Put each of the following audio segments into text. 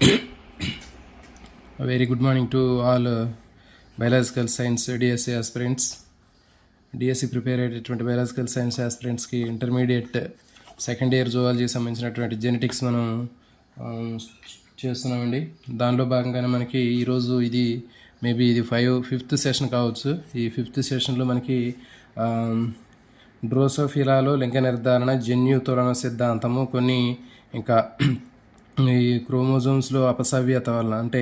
A very good morning to all biological science DSC aspirants. DSC prepare అయ్యేటటువంటి biological science ఆస్పిరెంట్స్కి intermediate second year జువాలజీకి సంబంధించినటువంటి genetics మనం చేస్తున్నామండి. దానిలో భాగంగానే మనకి ఈరోజు ఇది మేబీ ఇది ఫిఫ్త్ సెషన్ కావచ్చు. ఈ ఫిఫ్త్ సెషన్లో మనకి డ్రోసోఫిలాలో లింగ నిర్ధారణ, జన్యు తులన సిద్ధాంతము, కొన్ని ఇంకా ఈ క్రోమోజోమ్స్లో అపసవ్యత వల్ల అంటే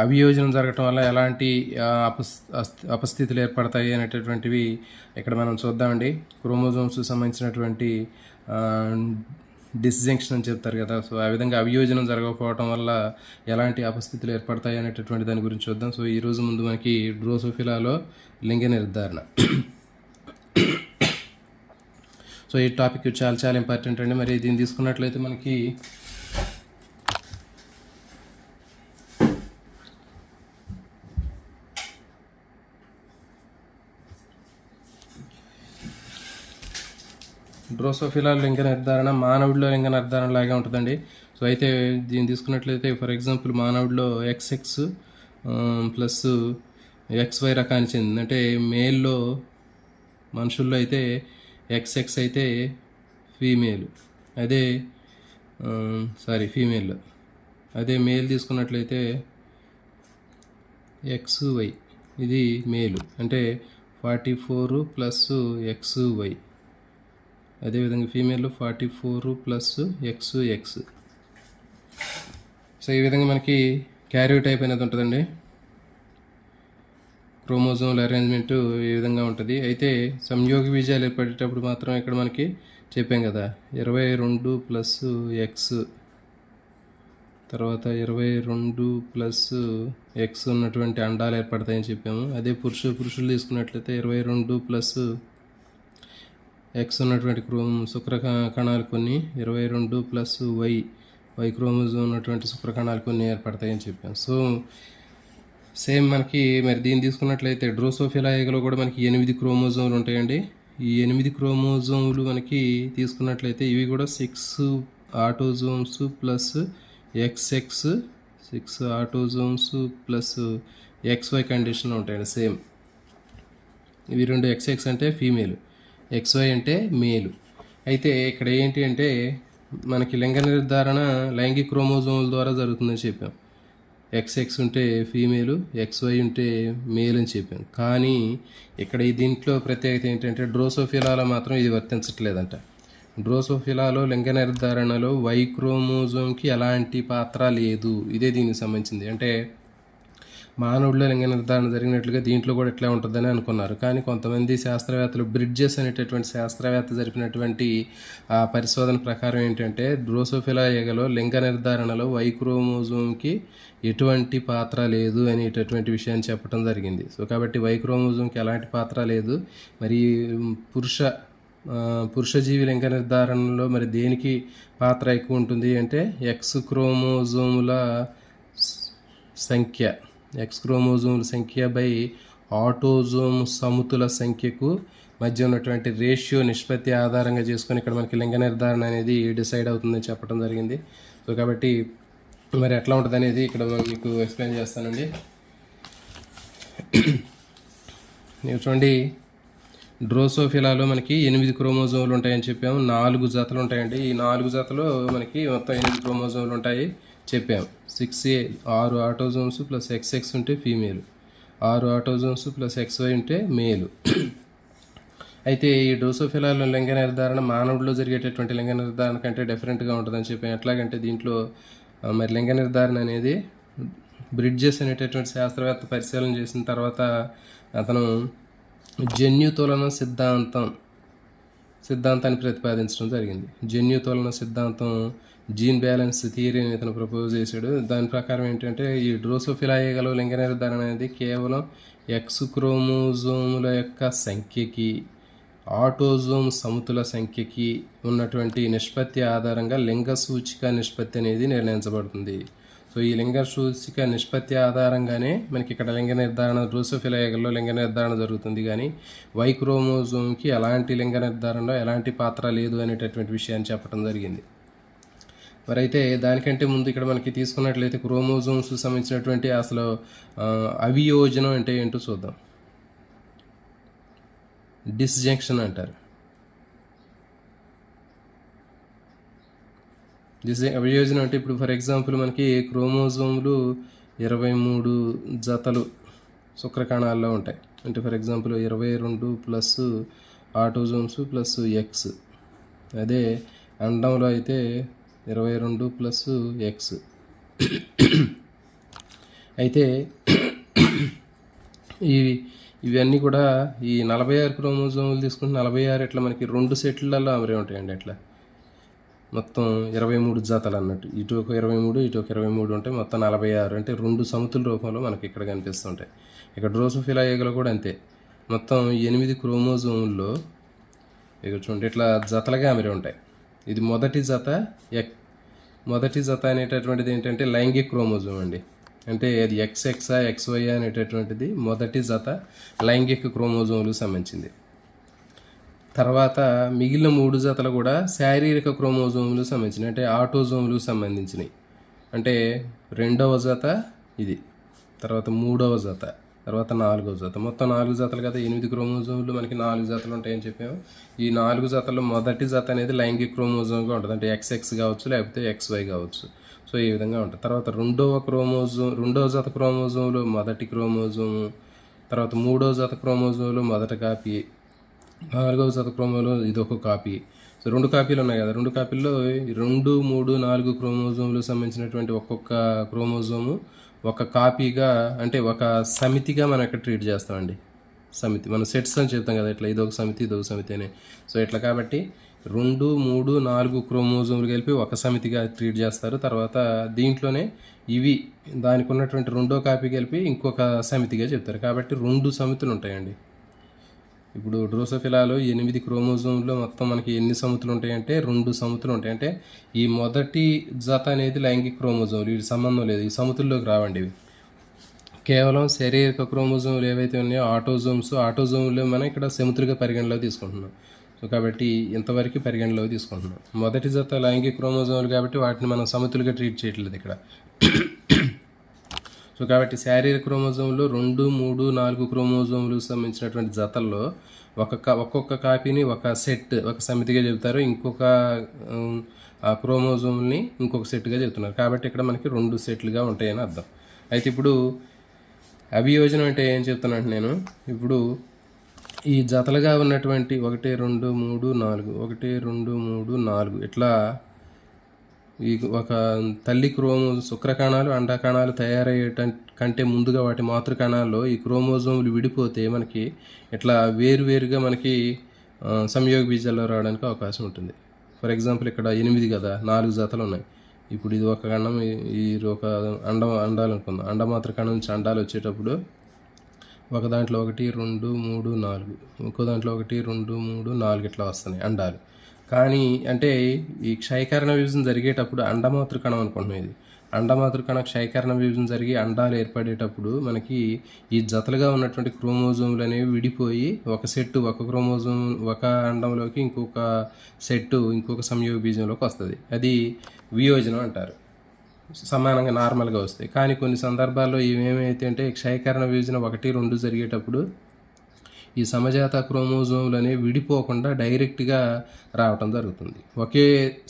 అవియోజనం జరగటం వల్ల ఎలాంటి అపస్థితులు ఏర్పడతాయి అనేటటువంటివి ఇక్కడ మనం చూద్దామండి. క్రోమోజోమ్స్ సంబంధించినటువంటి డిస్జంక్షన్ అని చెప్తారు కదా, సో ఆ విధంగా అవియోజనం జరగకపోవడం వల్ల ఎలాంటి అపస్థితులు ఏర్పడతాయి అనేటటువంటి దాని గురించి చూద్దాం. సో ఈరోజు ముందు మనకి డ్రోసోఫిలాలో లింగ నిర్ధారణ. సో ఈ టాపిక్ చాలా చాలా ఇంపార్టెంట్ అండి. మరి దీన్ని తీసుకున్నట్లయితే మనకి డ్రోసోఫిలా లింగ నిర్ధారణ మానవుడిలో లింగ నిర్ధారణ లాగా ఉంటుందండి. సో అయితే దీన్ని తీసుకున్నట్లయితే ఫర్ ఎగ్జాంపుల్ మానవుడిలో XX ప్లస్ XY రకానికి చెందింది. అంటే మేల్లో మనుషుల్లో అయితే XX అయితే ఫీమేల్, అదే ఫీమేల్లో, అదే మేల్ తీసుకున్నట్లయితే XY ఇది మేలు, అంటే 44 ప్లస్ XY. అదేవిధంగా ఫీమేల్లో 44 ప్లస్ XX. సో ఈ విధంగా మనకి క్యారియో టైప్ అనేది ఉంటుందండి. క్రోమోజోమ్ల అరేంజ్మెంట్ ఈ విధంగా ఉంటుంది. అయితే సంయోగ బీజాలు ఏర్పడేటప్పుడు మాత్రం ఇక్కడ మనకి చెప్పాం కదా 22 ప్లస్ X, తర్వాత 22 ప్లస్ X ఉన్నటువంటి అండాలు ఏర్పడతాయని చెప్పాము. అదే పురుషులు తీసుకున్నట్లయితే 22 ప్లస్ X ఉన్నటువంటి శుక్ర కణాలు కొన్ని, 22 ప్లస్ Y క్రోమోజోమ్ ఉన్నటువంటి శుక్ర కణాలు కొన్ని ఏర్పడతాయని చెప్పాం. సో సేమ్ మనకి మరి దీన్ని తీసుకున్నట్లయితే డ్రోసోఫిలా ఎగలో కూడా మనకి 8 క్రోమోజోమ్లు ఉంటాయండి. ఈ 8 క్రోమోజోమ్లు మనకి తీసుకున్నట్లయితే ఇవి కూడా 6 autosomes plus XX, 6 autosomes plus XY కండిషన్లో ఉంటాయండి. సేమ్ ఇవి రెండు XX అంటే ఫీమేల్, XY అంటే మేలు. అయితే ఇక్కడ ఏంటి అంటే మనకి లింగ నిర్ధారణ లైంగిక క్రోమోజోముల ద్వారా జరుగుతుందని చెప్పాం. XX ఉంటే ఫీమేలు, XY ఉంటే మేల్ అని చెప్పాం. కానీ ఇక్కడ దీంట్లో ప్రత్యేకత ఏంటంటే డ్రోసోఫిలాలో మాత్రం ఇది వర్తించట్లేదంట. డ్రోసోఫిలాలో లింగ నిర్ధారణలో Y క్రోమోజోమ్కి ఎలాంటి పాత్ర లేదు. ఇదే దీనికి సంబంధించింది. అంటే మానవుడిలో లింగ నిర్ధారణ జరిగినట్లుగా దీంట్లో కూడా ఎట్లా ఉంటుందని అనుకున్నారు. కానీ కొంతమంది శాస్త్రవేత్తలు, బ్రిడ్జెస్ అనేటటువంటి శాస్త్రవేత్త జరిపినటువంటి పరిశోధన ప్రకారం ఏంటంటే డ్రోసోఫిలా ఎగలో లింగ నిర్ధారణలో Y క్రోమోజోమ్కి ఎటువంటి పాత్ర లేదు అనేటటువంటి విషయాన్ని చెప్పడం జరిగింది. సో కాబట్టి Y క్రోమోజోమ్కి ఎలాంటి పాత్ర లేదు. మరి పురుషజీవి లింగ నిర్ధారణలో మరి దేనికి పాత్ర ఎక్కువ ఉంటుంది అంటే X క్రోమోజోముల సంఖ్య బై ఆటోజోమ్ సముతుల సంఖ్యకు మధ్య ఉన్నటువంటి రేషియో నిష్పత్తి ఆధారంగా చేసుకొని ఇక్కడ మనకి లింగ నిర్ధారణ అనేది డిసైడ్ అవుతుందని చెప్పడం జరిగింది. సో కాబట్టి మరి ఎట్లా ఉంటుంది అనేది ఇక్కడ మీకు ఎక్స్ప్లెయిన్ చేస్తానండి. ನೀವು చూడండి, డ్రోసోఫిలాలో మనకి 8 క్రోమోజోమ్లు ఉంటాయని చెప్పాము. 4 జతలు ఉంటాయండి. ఈ 4 జతలో మనకి మొత్తం 8 క్రోమోజోమ్లు ఉంటాయి చెప్పాము. 6 ఆటోజోమ్స్ ప్లస్ XX ఉంటే ఫీమేల్, 6 ఆటోజోమ్స్ ప్లస్ XY ఉంటే మేలు. అయితే ఈ డ్రోసోఫిలాలో లింగ నిర్ధారణ మానవుడిలో జరిగేటటువంటి లింగ నిర్ధారణ కంటే డిఫరెంట్గా ఉంటుందని చెప్పాము. ఎట్లాగంటే దీంట్లో మరి లింగ నిర్ధారణ అనేది బ్రిడ్జెస్ అనేటటువంటి శాస్త్రవేత్త పరిశీలన చేసిన తర్వాత అతను జన్యు తులన సిద్ధాంతాన్ని ప్రతిపాదించడం జరిగింది. జన్యు తులన సిద్ధాంతం, జీన్ బ్యాలెన్స్ థియరీ అని ఇతను ప్రపోజ్ చేశాడు. దాని ప్రకారం ఏంటంటే ఈ డ్రోసోఫిలా ఎగలో లింగ నిర్ధారణ అనేది కేవలం X క్రోమోజోముల యొక్క సంఖ్యకి, ఆటోజోమ్ సముతుల సంఖ్యకి ఉన్నటువంటి నిష్పత్తి ఆధారంగా లింగ సూచిక నిష్పత్తి అనేది నిర్ణయించబడుతుంది. సో ఈ లింగ సూచిక నిష్పత్తి ఆధారంగానే మనకి ఇక్కడ లింగ నిర్ధారణ డ్రోసోఫిలా ఎగలో లింగ నిర్ధారణ జరుగుతుంది. కానీ Y క్రోమోజోమ్కి ఎలాంటి లింగ నిర్ధారణలో ఎలాంటి పాత్ర లేదు అనేటటువంటి విషయాన్ని చెప్పడం జరిగింది. మరి అయితే దానికంటే ముందు ఇక్కడ మనకి తీసుకున్నట్లయితే క్రోమోజోమ్స్ సంబంధించినటువంటి అసలు అవియోజనం అంటే ఏంటో చూద్దాం. డిస్జంక్షన్ అంటారు. అవియోజనం అంటే ఇప్పుడు ఫర్ ఎగ్జాంపుల్ మనకి క్రోమోజోములు 23 జతలు శుక్రకణాల్లో ఉంటాయి. అంటే for example 22 plus autosomes plus X. అదే అండంలో అయితే 22 ప్లస్ ఎక్స్. అయితే ఇవన్నీ కూడా ఈ 46 క్రోమోజోములు తీసుకుంటే 46 ఇట్లా మనకి 2 సెట్లలో అమరే ఉంటాయండి. అట్లా మొత్తం 23 జతలు అన్నట్టు. ఇటు ఒక 23 ఇటు ఒక 23 ఉంటాయి. మొత్తం 46 అంటే 2 సమతుల రూపంలో మనకి ఇక్కడ కనిపిస్తుంటాయి. ఇక్కడ డ్రోసోఫిలా ఈగలు కూడా అంతే. మొత్తం 8 క్రోమోజోముల్లో ఇక్కడ చూడండి ఇట్లా జతలుగా అమరి ఉంటాయి. ఇది మొదటి జత అనేటటువంటిది ఏంటంటే లైంగిక క్రోమోజోమ్ అండి. అంటే అది ఎక్స్ఎక్సా ఎక్స్వై అనేటటువంటిది మొదటి జత లైంగిక క్రోమోజోములకు సంబంధించింది. తర్వాత మిగిలిన 3 జతలు కూడా శారీరక క్రోమోజోములకు సంబంధించినవి, అంటే ఆటోజోములకు సంబంధించినవి. అంటే 2వ జత ఇది, తర్వాత 3వ జత, తర్వాత 4వ జత. మొత్తం 4 జతలు కదా. 8 క్రోమోజోములు మనకి 4 జతలు ఉంటాయని చెప్పాము. ఈ 4 జతల్లో మొదటి జత అనేది లైంగిక క్రోమోజోమ్గా ఉంటుంది. అంటే ఎక్స్ఎక్స్ కావచ్చు లేకపోతే ఎక్స్వై కావచ్చు. సో ఈ విధంగా ఉంటుంది. తర్వాత 2వ జత క్రోమోజోములు మొదటి క్రోమోజోము, తర్వాత 3వ జత క్రోమోజోములు మొదటి కాపీ, 4వ జత క్రోమోజోములు ఇదొక కాపీ. సో 2 కాపీలు ఉన్నాయి కదా. 2 కాపీల్లో 2, 3, 4 క్రోమోజోములకు సంబంధించినటువంటి ఒక్కొక్క క్రోమోజోము ఒక కాపీగా, అంటే ఒక సమితిగా మనం ఇక్కడ ట్రీట్ చేస్తామండి. సమితి మనం సెట్స్ అని చెప్తాం కదా, ఇట్లా ఇదొక సమితి ఇదొక సమితి అని. సో ఇట్లా కాబట్టి 2, 3, 4 క్రోమోజోములు కలిపి ఒక సమితిగా ట్రీట్ చేస్తారు. తర్వాత దీంట్లోనే ఇవి దానికి ఉన్నటువంటి 2వ కాపీ కలిపి ఇంకొక సమితిగా చెప్తారు. కాబట్టి 2 సమితులు ఉంటాయండి. ఇప్పుడు డ్రోసోఫిలాలో 8 క్రోమోజోమ్లో మొత్తం మనకి ఎన్ని సమితులు ఉంటాయంటే 2 సమితులు ఉంటాయి. అంటే ఈ మొదటి జత అనేది లైంగిక క్రోమోజోములు, వీటి సంబంధం లేదు, ఈ సమితుల్లోకి రావండి. ఇవి కేవలం శారీరక క్రోమోజోములు ఏవైతే ఉన్నాయో ఆటోజోములు మనం ఇక్కడ సమితులుగా పరిగణలోకి తీసుకుంటున్నాం. సో కాబట్టి ఇంతవరకు పరిగణలోకి తీసుకుంటున్నాం. మొదటి జత లైంగిక క్రోమోజోములు కాబట్టి వాటిని మనం సమితులుగా ట్రీట్ చేయట్లేదు ఇక్కడ. సో కాబట్టి శారీరక క్రోమోజోములు 2, 3, 4 క్రోమోజోములకు సంబంధించినటువంటి జతల్లో ఒక్కొక్క కాపీని ఒక సమితిగా చెబుతారు. ఇంకొక క్రోమోజోమ్ని ఇంకొక సెట్గా చెబుతున్నారు. కాబట్టి ఇక్కడ మనకి 2 సెట్లుగా ఉంటాయని అర్థం. అయితే ఇప్పుడు అవియోజనం అంటే ఏం చెప్తున్నాను నేను. ఇప్పుడు ఈ జతలుగా ఉన్నటువంటి 1, 2, 3, 4 1, 2, 3, 4 ఇట్లా ఈ ఒక తల్లి శుక్రకణాలు అండాకణాలు తయారయ్యే కంటే ముందుగా వాటి మాతృకణాల్లో ఈ క్రోమోజోములు విడిపోతే మనకి ఇట్లా వేరువేరుగా మనకి సంయోగ బీజాల్లో రావడానికి అవకాశం ఉంటుంది. ఫర్ ఎగ్జాంపుల్ ఇక్కడ 8 కదా, 4 జతలు ఉన్నాయి. ఇప్పుడు ఇది ఒక కణం, ఈ ఒక అండాలు అనుకుందాం. అండమాతృ కణం నుంచి అండాలు వచ్చేటప్పుడు ఒక దాంట్లో 1, 2, 3, 4, ఇంకో దాంట్లో 1, 2, 3, 4 ఇట్లా వస్తున్నాయి అండాలు. కానీ అంటే ఈ క్షయకరణ విభజన జరిగేటప్పుడు అండమాతృ కణం అనుకుంటున్నాం. ఇది అండమాతృ కణ క్షయకరణ విభజన జరిగి అండాలు ఏర్పడేటప్పుడు మనకి ఈ జతలుగా ఉన్నటువంటి క్రోమోజోములు అనేవి విడిపోయి ఒక క్రోమోజోమ్ ఒక అండంలోకి ఇంకొక ఇంకొక సంయోగ బీజంలోకి వస్తుంది. అది వియోజనం అంటారు. సమానంగా నార్మల్గా వస్తాయి. కానీ కొన్ని సందర్భాల్లో ఇవేమైతే అంటే క్షయకరణ విభజన 1, 2 జరిగేటప్పుడు ఈ సమజాత క్రోమోజోములు అనేవి విడిపోకుండా డైరెక్ట్గా రావటం జరుగుతుంది. ఒకే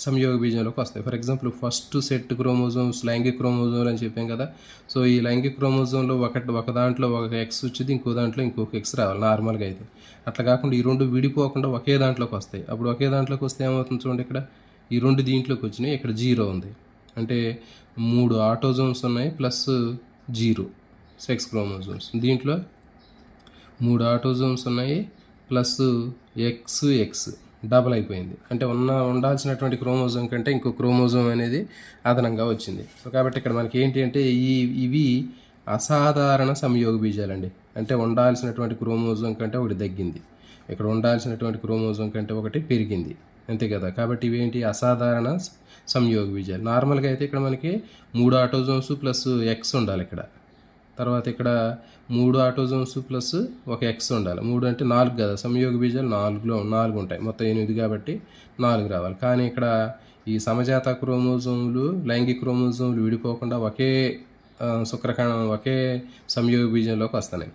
సంయోగ బీజంలోకి వస్తాయి. For example first set chromosomes లైంగిక క్రోమోజోములు అని చెప్పాం కదా. సో ఈ లైంగిక క్రోమోజోమ్లో ఒక దాంట్లో ఒక ఎక్స్ వచ్చింది, ఇంకో దాంట్లో ఇంకొక ఎక్స్ రావాలి నార్మల్గా అయితే. అట్లా కాకుండా ఈ 2 విడిపోకుండా ఒకే దాంట్లోకి వస్తాయి. అప్పుడు ఒకే దాంట్లోకి వస్తే ఏమవుతుంది చూడండి, ఇక్కడ ఈ 2 దీంట్లోకి వచ్చినాయి, ఇక్కడ 0 ఉంది. అంటే 3 ఆటోజోమ్స్ ఉన్నాయి ప్లస్ 0 సెక్స్ క్రోమోజోమ్స్. దీంట్లో 3 ఆటోజోమ్స్ ఉన్నాయి ప్లస్ ఎక్స్ డబల్ అయిపోయింది. అంటే ఉండాల్సినటువంటి క్రోమోజోమ్ కంటే ఇంకో క్రోమోజోమ్ అనేది అదనంగా వచ్చింది. సో కాబట్టి ఇక్కడ మనకి ఏంటి అంటే ఇవి అసాధారణ సంయోగ బీజాలండి. అంటే ఉండాల్సినటువంటి క్రోమోజోమ్ కంటే ఒకటి తగ్గింది, ఇక్కడ ఉండాల్సినటువంటి క్రోమోజోమ్ కంటే ఒకటి పెరిగింది, అంతే కదా. కాబట్టి ఇవేంటి అసాధారణ సంయోగ బీజాలు. నార్మల్గా అయితే ఇక్కడ మనకి 3 ఆటోజోమ్స్ ప్లస్ ఎక్స్ ఉండాలి ఇక్కడ. తర్వాత ఇక్కడ 3 ఆటోజోమ్స్ ప్లస్ ఒక ఎక్స్ ఉండాలి. 3 అంటే 4 కదా, సంయోగ బీజాలు 4 ఉంటాయి. మొత్తం 8 కాబట్టి 4 రావాలి. కానీ ఇక్కడ ఈ సమజాత క్రోమోజోములు లైంగిక క్రోమోజోములు విడిపోకుండా ఒకే శుక్రకణం ఒకే సంయోగ బీజంలోకి వస్తున్నాయి.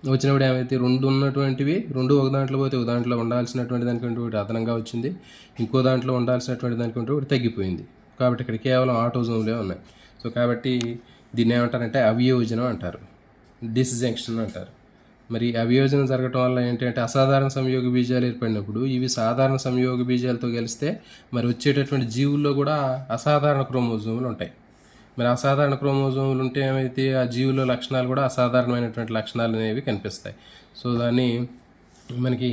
వచ్చినప్పుడు ఏమైతే రెండు ఉన్నటువంటివి రెండు ఒక దాంట్లో పోతే ఒక దాంట్లో ఉండాల్సినటువంటి దానికంటే ఒకటి అదనంగా వచ్చింది, ఇంకో దాంట్లో ఉండాల్సినటువంటి దానికంటే ఒకటి తగ్గిపోయింది. కాబట్టి ఇక్కడ కేవలం ఆటోజోమ్లే ఉన్నాయి. సో కాబట్టి దీన్ని ఏమంటారంటే అవియోజనం అంటారు, డిస్జంక్షన్ అంటారు. మరి అవియోజనం జరగటం వల్ల ఏంటంటే అసాధారణ సంయోగ బీజాలు ఏర్పడినప్పుడు ఇవి సాధారణ సంయోగ బీజాలతో కలిస్తే మరి వచ్చేటటువంటి జీవుల్లో కూడా అసాధారణ క్రోమోజోములు ఉంటాయి. మరి అసాధారణ క్రోమోజోములు ఉంటే ఏమైతే ఆ జీవుల లక్షణాలు కూడా అసాధారణమైనటువంటి లక్షణాలు అనేవి కనిపిస్తాయి. సో దాన్ని మనకి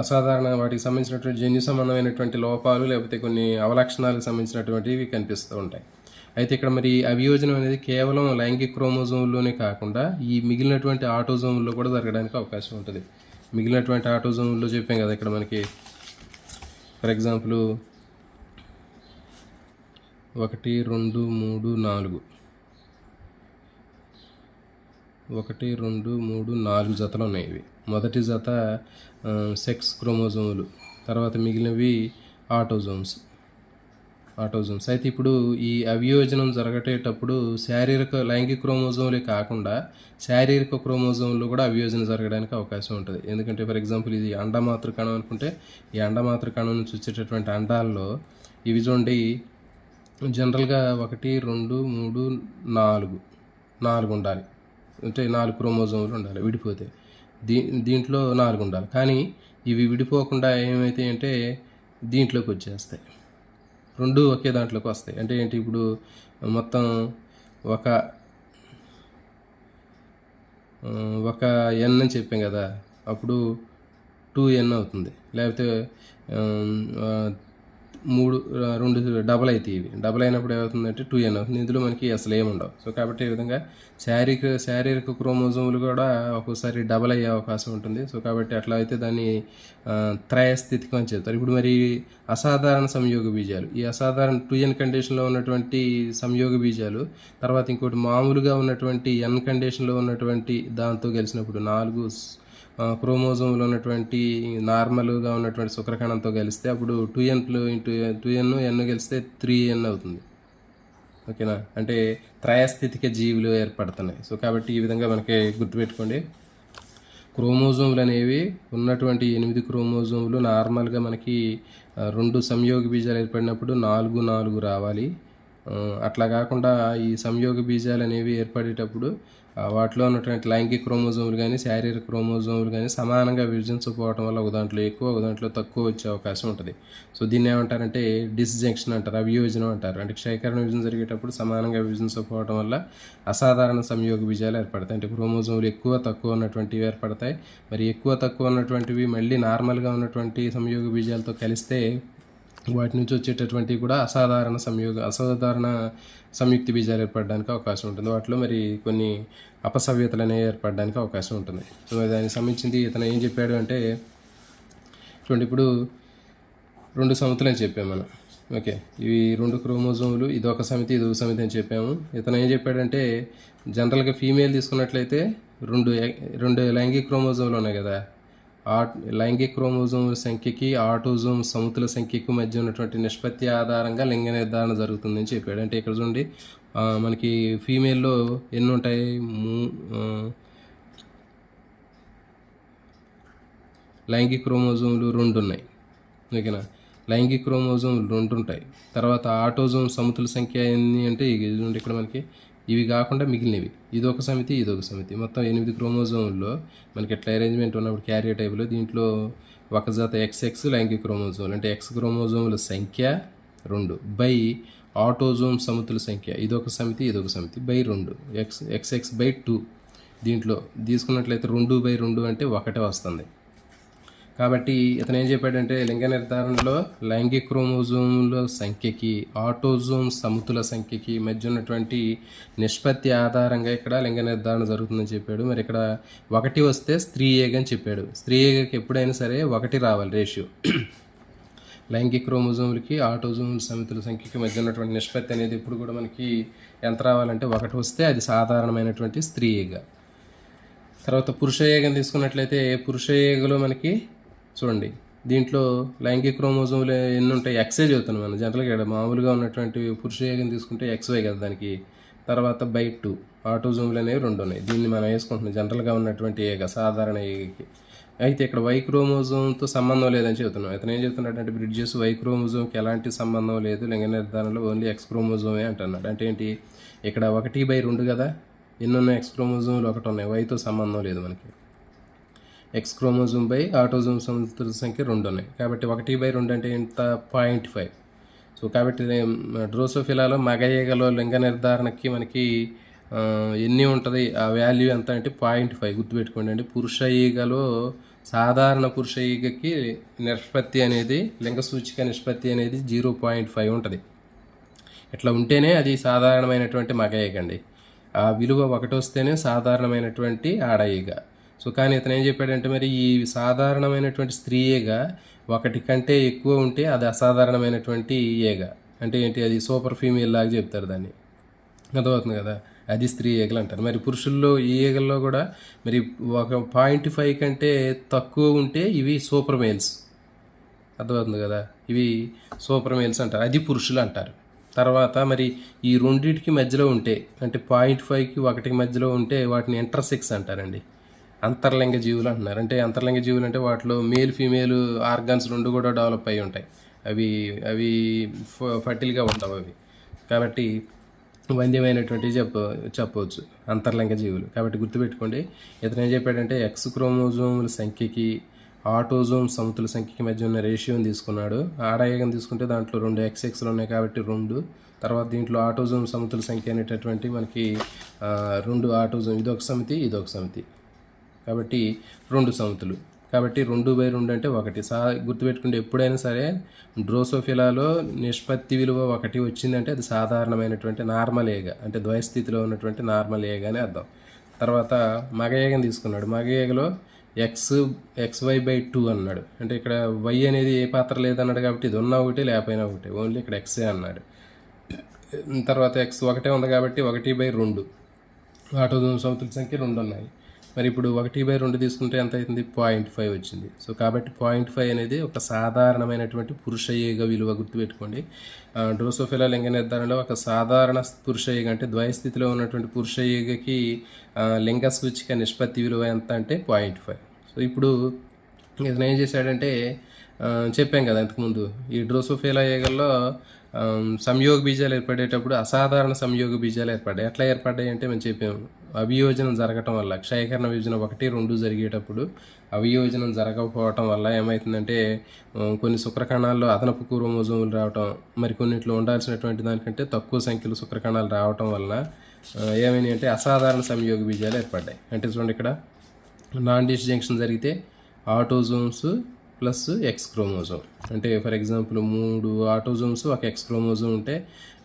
అసాధారణ వాటికి సంబంధించినటువంటి జన్యు సంబంధమైనటువంటి లోపాలు లేకపోతే కొన్ని అవలక్షణాలకు సంబంధించినటువంటివి కనిపిస్తూ ఉంటాయి. అయితే ఇక్కడ మరి అవియోజనం అనేది కేవలం లైంగిక క్రోమోజోముల్లోనే కాకుండా ఈ మిగిలినటువంటి ఆటోజోముల్లో కూడా జరగడానికి అవకాశం ఉంటుంది. మిగిలినటువంటి ఆటోజోముల్లో చెప్పాం కదా ఇక్కడ మనకి ఫర్ ఎగ్జాంపుల్ 1 2 3 4 1 2 3 4 జతలు ఉన్నాయి. ఇవి మొదటి జత సెక్స్ క్రోమోజోములు, తర్వాత మిగిలినవి ఆటోజోమ్స్. అయితే ఇప్పుడు ఈ అవియోజనం జరగటేటప్పుడు శారీరక లైంగిక క్రోమోజోములే కాకుండా శారీరక క్రోమోజోములు కూడా అవియోజనం జరగడానికి అవకాశం ఉంటుంది. ఎందుకంటే ఫర్ ఎగ్జాంపుల్ ఇది అండమాతృ కణం అనుకుంటే ఈ అండమాతృ కణం నుంచి వచ్చేటటువంటి అండాల్లో ఇవి చూడండి జనరల్గా 1 2 3 4 ఉండాలి, అంటే 4 క్రోమోజోములు ఉండాలి. విడిపోతే దీంట్లో 4 ఉండాలి. కానీ ఇవి విడిపోకుండా ఏమైతే అంటే దీంట్లోకి వచ్చేస్తాయి, రెండు ఒకే దాంట్లోకి వస్తాయి. అంటే ఏంటి ఇప్పుడు మొత్తం ఒక ఎన్ అని చెప్పాం కదా, అప్పుడు 2n అవుతుంది. లేకపోతే 2 డబల్ అయితే ఇవి డబల్ అయినప్పుడు ఏమవుతుందంటే 2n అవుతుంది. ఇందులో మనకి అసలు ఏముండవు. సో కాబట్టి ఈ విధంగా శారీరక క్రోమోజోములు కూడా ఒక్కోసారి డబల్ అయ్యే అవకాశం ఉంటుంది. సో కాబట్టి అట్లా అయితే దాన్ని త్రయస్థితికం అని చెప్తారు. ఇప్పుడు మరి అసాధారణ సంయోగ బీజాలు, ఈ అసాధారణ 2n కండిషన్లో ఉన్నటువంటి సంయోగ బీజాలు తర్వాత ఇంకోటి మామూలుగా ఉన్నటువంటి n కండిషన్లో ఉన్నటువంటి దాంతో కలిసినప్పుడు 4 క్రోమోజోములు ఉన్నటువంటి నార్మల్గా ఉన్నటువంటి శుక్రకణంతో కలిస్తే అప్పుడు 2n కలిస్తే 3n అవుతుంది. ఓకేనా, అంటే త్రయస్థితిక జీవులు ఏర్పడుతున్నాయి. సో కాబట్టి ఈ విధంగా మనకి గుర్తుపెట్టుకోండి, క్రోమోజోములు అనేవి ఉన్నటువంటి 8 క్రోమోజోములు నార్మల్గా మనకి 2 సంయోగ బీజాలు ఏర్పడినప్పుడు 4 రావాలి. అట్లా కాకుండా ఈ సంయోగ బీజాలు అనేవి ఏర్పడేటప్పుడు వాటిలో ఉన్నటువంటి లైంగిక క్రోమోజోములు కానీ శారీరక క్రోమోజోములు కానీ సమానంగా విభజించకపోవడం వల్ల ఒక దాంట్లో ఎక్కువ ఒక దాంట్లో తక్కువ వచ్చే అవకాశం ఉంటుంది. సో దీన్ని ఏమంటారంటే డిస్జంక్షన్ అంటారు, అవియోజనం అంటారు. అంటే క్షయకరణ విభజన జరిగేటప్పుడు సమానంగా విభజించకపోవడం వల్ల అసాధారణ సంయోగ బీజాలు ఏర్పడతాయి. అంటే క్రోమోజోములు ఎక్కువ తక్కువ ఉన్నటువంటివి ఏర్పడతాయి. మరి ఎక్కువ తక్కువ ఉన్నటువంటివి మళ్ళీ నార్మల్గా ఉన్నటువంటి సంయోగ బీజాలతో కలిస్తే వాటి నుంచి వచ్చేటటువంటివి కూడా అసాధారణ సంయుక్త బీజాలు ఏర్పడడానికి అవకాశం ఉంటుంది. వాటిలో మరి కొన్ని అపసవ్యతలు అనేవి ఏర్పడడానికి అవకాశం ఉంటుంది. సో దానికి సంబంధించింది ఇతను ఏం చెప్పాడు అంటే చూడండి, ఇప్పుడు 2 సమితులు అని చెప్పాము మనం. ఓకే, ఇవి 2 క్రోమోజోములు, ఇదొక సమితి ఇదొక సమితి అని చెప్పాము. ఇతను ఏం చెప్పాడంటే జనరల్గా ఫీమేల్ తీసుకున్నట్లయితే రెండు లైంగిక క్రోమోజోములు ఉన్నాయి కదా, లైంగిక క్రోమోజోముల సంఖ్యకి ఆటోజోమ్ సముతుల సంఖ్యకు మధ్య ఉన్నటువంటి నిష్పత్తి ఆధారంగా లింగ నిర్ధారణ జరుగుతుందని చెప్పాడు. అంటే ఇక్కడ చూడండి మనకి ఫీమేల్లో ఎన్ని ఉంటాయి, లైంగిక క్రోమోజోములు 2 ఉన్నాయి. ఓకేనా, లైంగిక క్రోమోజోములు 2 ఉంటాయి. తర్వాత ఆటోజోమ్ సముతుల సంఖ్య ఎన్ని అంటే ఇక్కడ మనకి ఇవి కాకుండా మిగిలినవి ఇదొక సమితి ఇదొక సమితి, మొత్తం 8 క్రోమోజోముల్లో మనకి ఎట్లా అరేంజ్మెంట్ ఉన్నప్పుడు క్యారియర్ టైప్లో దీంట్లో ఒక జత XX లైంగిక క్రోమోజోములు, అంటే X క్రోమోజోముల సంఖ్య 2 బై ఆటోజోమ్ సమితుల సంఖ్య ఇదొక సమితి ఇదొక సమితి బై 2 XX/2. దీంట్లో తీసుకున్నట్లయితే 2/2 అంటే 1 వస్తుంది. కాబట్టి ఇతను ఏం చెప్పాడంటే లింగ నిర్ధారణలో లైంగిక క్రోమోజోముల సంఖ్యకి ఆటోజోమ్ సముతుల సంఖ్యకి మధ్య ఉన్నటువంటి నిష్పత్తి ఆధారంగా ఇక్కడ లింగ నిర్ధారణ జరుగుతుందని చెప్పాడు. మరి ఇక్కడ 1 వస్తే స్త్రీ ఏగ అని చెప్పాడు. స్త్రీ ఏగకి ఎప్పుడైనా సరే 1 రావాలి రేషియో. లైంగిక క్రోమోజోములకి ఆటోజోముల సమితుల సంఖ్యకి మధ్య ఉన్నటువంటి నిష్పత్తి అనేది ఇప్పుడు కూడా మనకి ఎంత రావాలంటే 1 వస్తే అది సాధారణమైనటువంటి స్త్రీ ఏగ. తర్వాత పురుష ఏగని తీసుకున్నట్లయితే పురుష ఏగలో మనకి చూడండి దీంట్లో లైంగిక క్రోమోజోములు ఎన్ని ఉంటాయి? ఎక్సే చదువుతున్నాం మనం జనరల్గా. ఇక్కడ మామూలుగా ఉన్నటువంటి పురుష ఏగం తీసుకుంటే XY కదా దానికి. తర్వాత బై 2 ఆటోజోములు అనేవి 2 ఉన్నాయి. దీన్ని మనం వేసుకుంటున్నాం జనరల్గా ఉన్నటువంటి ఏగ, సాధారణ ఏగకి. అయితే ఇక్కడ Y క్రోమోజోమ్తో సంబంధం లేదని చెబుతున్నాం. ఇతను ఏం చెప్తున్నాడంటే బ్రిడ్జెస్ Y క్రోమోజోమ్కి ఎలాంటి సంబంధం లేదు, లింగ నిర్ధారణలో ఓన్లీ X క్రోమోజోమే అంటున్నాడు. అంటే ఏంటి? ఇక్కడ 1/2 కదా, ఎన్ని ఉన్నాయి? X క్రోమోజోములు 1 ఉన్నాయి, Yతో సంబంధం లేదు మనకి. X క్రోమోజోమ్ బై ఆటోజోమ్ సమతుల సంఖ్య 2 ఉన్నాయి. కాబట్టి 1/2 అంటే ఎంత? 0.5. సో కాబట్టి డ్రోసోఫిలాలో మగ ఈగలో లింగ నిర్ధారణకి మనకి ఎన్ని ఉంటుంది? ఆ వాల్యూ ఎంత అంటే 0.5. గుర్తుపెట్టుకోండి అండి. పురుష ఈగలో సాధారణ పురుష ఈగకి నిష్పత్తి అనేది, లింగ సూచిక నిష్పత్తి అనేది 0.5 ఉంటుంది. ఇట్లా ఉంటేనే అది సాధారణమైనటువంటి మగ ఈగ అండి. ఆ విలువ 1 వస్తేనే సాధారణమైనటువంటి ఆడ ఈగ. సో కానీ ఇతను ఏం చెప్పాడంటే, మరి ఈ సాధారణమైనటువంటి స్త్రీ ఈగ 1 కంటే ఎక్కువ ఉంటే అది అసాధారణమైనటువంటి ఈగ. అంటే ఏంటి? అది సూపర్ ఫీమేల్ లాగా చెప్తారు దాన్ని. అర్థమవుతుంది కదా, అది స్త్రీ ఈగలు అంటారు. మరి పురుషుల్లో ఈ ఈగల్లో కూడా మరి 1.5 కంటే తక్కువ ఉంటే ఇవి సూపర్ మేల్స్. అర్థమవుతుంది కదా, ఇవి సూపర్ మేల్స్ అంటారు, అది పురుషులు అంటారు. తర్వాత మరి ఈ రెండింటికి మధ్యలో ఉంటే, అంటే 0.5కి 1కి మధ్యలో ఉంటే వాటిని ఇంటర్సెక్స్ అంటారండి. అంతర్లింగ జీవులు అంటున్నారు. అంటే అంతర్లింగ జీవులు అంటే వాటిలో మేల్ ఫీమేల్ ఆర్గాన్స్ 2 కూడా డెవలప్ అయి ఉంటాయి. అవి అవి ఫర్టిల్గా ఉండవు అవి. కాబట్టి వంద్యమైనటువంటివి చెప్పవచ్చు అంతర్లింగ జీవులు. కాబట్టి గుర్తుపెట్టుకోండి, ఇతను ఏం చెప్పాడంటే X క్రోమోజోముల సంఖ్యకి ఆటోజోమ్ సమతుల సంఖ్యకి మధ్య ఉన్న రేషియోని తీసుకున్నాడు. ఆడాయగం తీసుకుంటే దాంట్లో 2 XXలు ఉన్నాయి కాబట్టి 2. తర్వాత దీంట్లో ఆటోజోమ్ సమతుల సంఖ్య అనేటటువంటి మనకి 2 ఆటోజోమ్, ఇదొక సమితి ఇదొక సమితి, కాబట్టి 2 సమితులు. కాబట్టి 2/2 అంటే 1. గుర్తుపెట్టుకుంటే ఎప్పుడైనా సరే డ్రోసోఫిలాలో నిష్పత్తి విలువ 1 వచ్చిందంటే అది సాధారణమైనటువంటి నార్మల్ ఏగ, అంటే ద్వయస్థితిలో ఉన్నటువంటి నార్మల్ ఏగ అని అర్థం. తర్వాత మగ ఏగని తీసుకున్నాడు. మగ ఏగలో XY/2 అన్నాడు. అంటే ఇక్కడ Y అనేది ఏ పాత్ర లేదన్నాడు కాబట్టి ఇది ఉన్నా ఒకటి లేకపోయినా ఒకటి, ఓన్లీ ఇక్కడ Xే అన్నాడు. తర్వాత X 1 ఉంది కాబట్టి 1/2 ఆటోజోమ్ సమతుల సంఖ్య 2 ఉన్నాయి. మరి ఇప్పుడు 1/2 తీసుకుంటే ఎంత అవుతుంది? 0.5 వచ్చింది. సో కాబట్టి 0.5 అనేది ఒక సాధారణమైనటువంటి పురుష ఈగ విలువ. గుర్తుపెట్టుకోండి, డ్రోసోఫిలా లింగ నిర్ధారణలో ఒక సాధారణ పురుష ఈగ అంటే ద్వయస్థితిలో ఉన్నటువంటి పురుష ఈగకి లింగ సూచిక నిష్పత్తి విలువ ఎంత అంటే 0.5. సో ఇప్పుడు ఇతను ఏం చేశాడంటే, చెప్పాం కదా ఇంతకుముందు, ఈ డ్రోసోఫిలా ఈగల్లో సంయోగ బీజాలు ఏర్పడేటప్పుడు అసాధారణ సంయోగ బీజాలు ఏర్పడ్డాయి. ఎట్లా ఏర్పడ్డాయి అంటే మనం చెప్పాము, అవియోజనం జరగటం వల్ల. క్షయకరణ విభజన 1, 2 జరిగేటప్పుడు అవియోజనం జరగకపోవటం వల్ల ఏమవుతుందంటే కొన్ని శుక్రకణాల్లో అదనపు క్రోమోజోములు రావటం, మరి కొన్నిట్లో ఉండాల్సినటువంటి దానికంటే తక్కువ సంఖ్యలో శుక్రకణాలు రావటం వల్ల ఏమైనాయి అంటే అసాధారణ సంయోగ బీజాలు ఏర్పడ్డాయి. అంటే చూడండి, ఇక్కడ నాన్ డిస్జంక్షన్ జరిగితే ఆటోజోమ్స్ ప్లస్ X క్రోమోజోమ్, అంటే for example 3 autosomes 1 X chromosome ఉంటే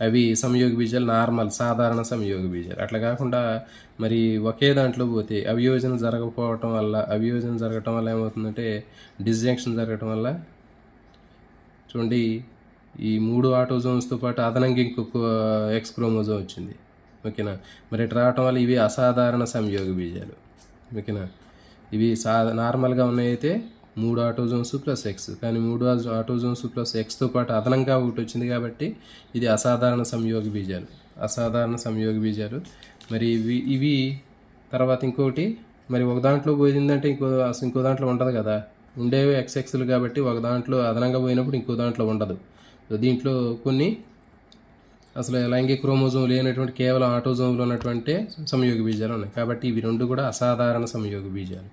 అవి సంయోగ బీజాలు, నార్మల్ సాధారణ సంయోగ బీజాలు. అట్లా కాకుండా మరి ఒకే దాంట్లో పోతే అవియోజనం జరగకపోవటం వల్ల, అవియోజనం జరగటం వల్ల ఏమవుతుందంటే డిస్జంక్షన్ జరగటం వల్ల చూడండి ఈ 3 ఆటోజోమ్స్తో పాటు అదనంగా ఇంకొక X క్రోమోజోమ్ వచ్చింది. ఓకేనా, మరి ఇట్లా రావటం వల్ల ఇవి అసాధారణ సంయోగ బీజాలు. ఓకేనా, ఇవి నార్మల్గా ఉన్నాయైతే 3 ఆటోజోమ్స్ ప్లస్ X, కానీ 3 ఆటోజోమ్స్ ప్లస్ Xతో పాటు అదనంగా ఒకటి వచ్చింది కాబట్టి ఇది అసాధారణ సంయోగ బీజాలు. అసాధారణ సంయోగ బీజాలు. మరి ఇవి తర్వాత ఇంకోటి, మరి ఒక దాంట్లో పోయిందంటే ఇంకో దాంట్లో ఉండదు కదా, ఉండేవి XXలు కాబట్టి ఒక దాంట్లో అదనంగా పోయినప్పుడు ఇంకో దాంట్లో ఉండదు. దీంట్లో కొన్ని అసలు లైంగిక క్రోమోజోమ్ లేనటువంటి కేవలం ఆటోజోమ్లో ఉన్నటువంటి సంయోగ బీజాలు ఉన్నాయి. కాబట్టి ఇవి 2 కూడా అసాధారణ సంయోగ బీజాలు.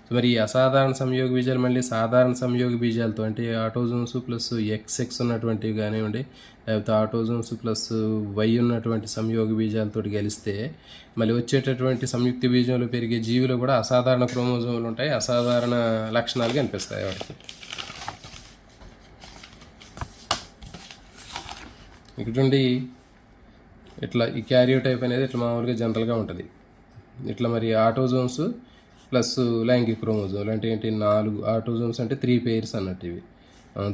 సో మరి ఈ అసాధారణ సంయోగ బీజాలు మళ్ళీ సాధారణ సంయోగ బీజాలతో, అంటే ఆటోజోమ్స్ ప్లస్ XX ఉన్నటువంటివి కానివ్వండి, లేకపోతే ఆటోజోమ్స్ ప్లస్ Y ఉన్నటువంటి సంయోగ బీజాలతో కలిస్తే మళ్ళీ వచ్చేటటువంటి సంయుక్త బీజంలో పెరిగే జీవులు కూడా అసాధారణ క్రోమోజోములు ఉంటాయి, అసాధారణ లక్షణాలు కనిపిస్తాయి వాటికి. ఇటువంటి ఇట్లా ఈ క్యారియోటైప్ అనేది ఇట్లా మామూలుగా జనరల్గా ఉంటుంది. ఇట్లా మరి ఆటోజోమ్స్ ప్లస్ లైంగిక క్రోమోజోములు అంటే ఏంటి? 4 ఆటోజోమ్స్ అంటే 3 pairs అన్నట్టు ఇవి.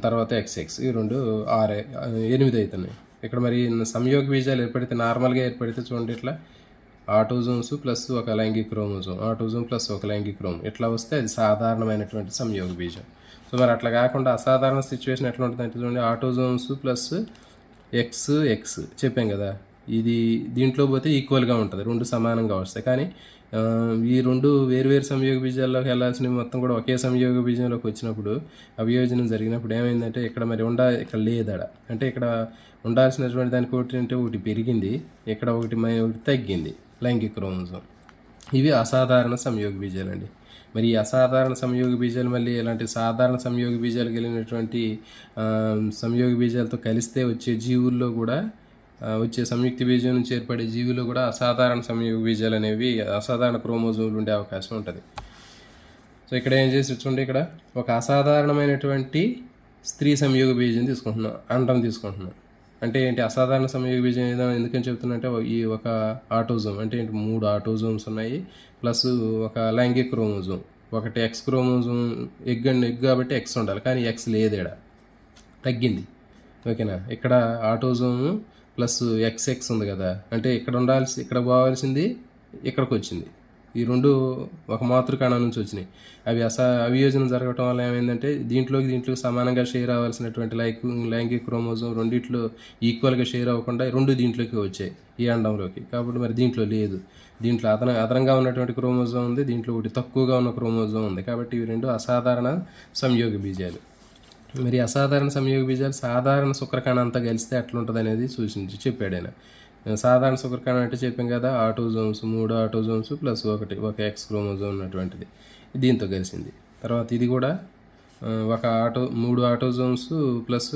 తర్వాత XX, ఈ 2 8 అవుతున్నాయి. ఇక్కడ మరి సంయోగ బీజాలు ఏర్పడితే, నార్మల్గా ఏర్పడితే చూడండి ఇట్లా ఆటోజోమ్స్ ప్లస్ ఒక లైంగిక క్రోమోజోమ్, ఆటోజోమ్ ప్లస్ ఒక లైంగిక క్రోమోజోమ్ ఇట్లా వస్తే అది సాధారణమైనటువంటి సంయోగ బీజం. సో మరి అట్లా కాకుండా అసాధారణ సిచ్యువేషన్ ఎట్లా ఉంటుంది అంటే చూడండి, ఆటోజోమ్స్ ప్లస్ ఎక్స్ చెప్పాం కదా, ఇది దీంట్లో పోతే ఈక్వల్గా ఉంటుంది, రెండు సమానంగా వస్తాయి. కానీ ఈ రెండు వేరువేరు సంయోగ బీజాల్లోకి వెళ్ళాల్సినవి మొత్తం కూడా ఒకే సంయోగ బీజంలోకి వచ్చినప్పుడు అవియోజనం జరిగినప్పుడు ఏమైందంటే ఇక్కడ మరి ఇక్కడ లేదడ, అంటే ఇక్కడ ఉండాల్సినటువంటి దానికి ఒకటి అంటే ఒకటి పెరిగింది, ఇక్కడ ఒకటి తగ్గింది లైంగిక క్రోమోజోమ్. ఇవి అసాధారణ సంయోగ బీజాలండి. మరి ఈ అసాధారణ సంయోగ బీజాలు మళ్ళీ ఇలాంటి సాధారణ సంయోగ బీజాలు కలిగినటువంటి సంయోగ బీజాలతో కలిస్తే వచ్చే జీవుల్లో కూడా వచ్చే సంయుక్త బీజం నుంచి ఏర్పడే జీవులు కూడా అసాధారణ సంయోగ బీజాలు అనేవి, అసాధారణ క్రోమోజోములు ఉండే అవకాశం ఉంటుంది. సో ఇక్కడ ఏం చేసి చూడండి, ఇక్కడ ఒక అసాధారణమైనటువంటి స్త్రీ సంయోగ బీజం తీసుకుంటున్నాం, అండం తీసుకుంటున్నాం. అంటే ఏంటి అసాధారణ సంయోగ బీజం ఏదైనా ఎందుకని చెప్తున్నా అంటే ఈ ఒక ఆటోజోమ్ అంటే ఏంటి 3 ఆటోజోమ్స్ ఉన్నాయి, ప్లస్ ఒక లైంగిక క్రోమోజోమ్, ఒకటి ఎక్స్ క్రోమోజోమ్, ఎగ్ కాబట్టి ఎక్స్ ఉండాలి, కానీ ఎక్స్ లేదేడ, తగ్గింది. ఓకేనా, ఇక్కడ ఆటోజోమ్ ప్లస్ ఎక్స్ ఉంది కదా, అంటే ఇక్కడ పోవాల్సింది ఇక్కడికి వచ్చింది. ఈ రెండు ఒక మాతృకణం నుంచి వచ్చినాయి. అవి అవియోజనం జరగటం వల్ల ఏమైందంటే దీంట్లోకి సమానంగా షేర్ అవ్వాల్సినటువంటి లైంగిక క్రోమోజోమ్ రెండిట్లో ఈక్వల్గా షేర్ అవ్వకుండా రెండు దీంట్లోకి వచ్చాయి, ఈ అండంలోకి. కాబట్టి మరి దీంట్లో లేదు, దీంట్లో అదనంగా ఉన్నటువంటి క్రోమోజోమ్ ఉంది, దీంట్లో ఒకటి తక్కువగా ఉన్న క్రోమోజోమ్ ఉంది. కాబట్టి ఇవి రెండు అసాధారణ సంయోగ బీజాలు. మరి అసాధారణ సంయోగ బీజాలు సాధారణ శుక్రకణం అంతా కలిస్తే ఎట్లుంటుంది అనేది చెప్పాడు ఆయన. సాధారణ శుక్రకణం అంటే చెప్పాం కదా, ఆటోజోమ్స్ 3 ఆటోజోమ్స్ ప్లస్ ఒక ఎక్స్ క్రోమోజోమ్ ఉన్నటువంటిది దీంతో కలిసింది. తర్వాత ఇది కూడా ఒక 3 ఆటోజోమ్స్ ప్లస్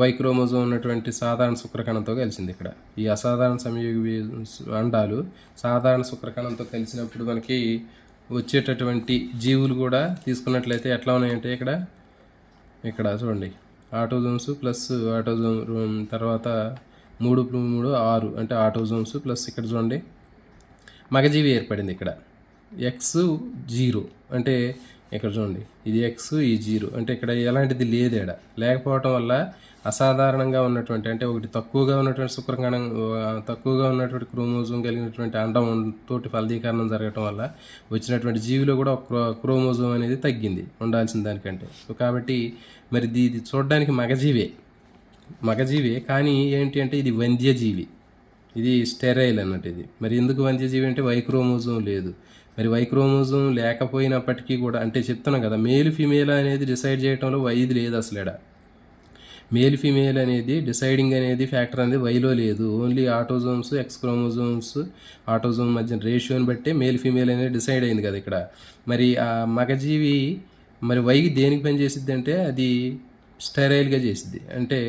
వై క్రోమోజోమ్ ఉన్నటువంటి సాధారణ శుక్రకణంతో కలిసింది. ఇక్కడ ఈ అసాధారణ సంయోగ అండాలు సాధారణ శుక్రకణంతో కలిసినప్పుడు మనకి వచ్చేటటువంటి జీవులు కూడా తీసుకున్నట్లయితే ఎట్లా ఉన్నాయంటే ఇక్కడ చూడండి, ఆటోజోమ్స్ ప్లస్ ఆటోజోమ్, తర్వాత 3 + 3 6 అంటే ఆటోజోమ్స్ ప్లస్ ఇక్కడ చూడండి మగజీవి ఏర్పడింది. ఇక్కడ ఎక్స్ 0 అంటే ఇక్కడ చూడండి, ఇది ఎక్స్ ఈ 0 అంటే ఇక్కడ ఎలాంటిది లేదేడ, లేకపోవటం వల్ల అసాధారణంగా ఉన్నటువంటి అంటే ఒకటి తక్కువగా ఉన్నటువంటి శుక్రకణం, తక్కువగా ఉన్నటువంటి క్రోమోజోమ్ కలిగినటువంటి అండం తోటి ఫలదీకరణం జరగటం వల్ల వచ్చినటువంటి జీవిలో కూడా ఒక క్రోమోజోమ్ అనేది తగ్గింది ఉండాల్సిన దానికంటే. సో కాబట్టి మరి ఇది చూడడానికి మగజీవే కానీ ఏంటి అంటే ఇది వంద్యజీవి, ఇది స్టెరైల్ అన్నట్టు. ఇది మరి ఎందుకు వంద్యజీవి అంటే వైక్రోమోజోమ్ లేదు. మరి వైక్రోమోజోమ్ లేకపోయినప్పటికీ కూడా అంటే చెప్తున్నాం కదా, మేల్ ఫీమేల్ అనేది డిసైడ్ చేయడంలో వైది లేదు అసలు. మేల్ ఫీమేల్ అనేది డిసైడింగ్ అనేది ఫ్యాక్టర్ అనేది వైలో లేదు, only autosomes X chromosomes autosome మధ్య రేషియోని బట్టే మేల్ ఫీమేల్ అనేది డిసైడ్ అయింది కదా ఇక్కడ. మరి ఆ మగజీవి మరి వై దేనికి పని చేసిద్ది అంటే అది స్టెరైల్గా చేసిద్ది, అంటే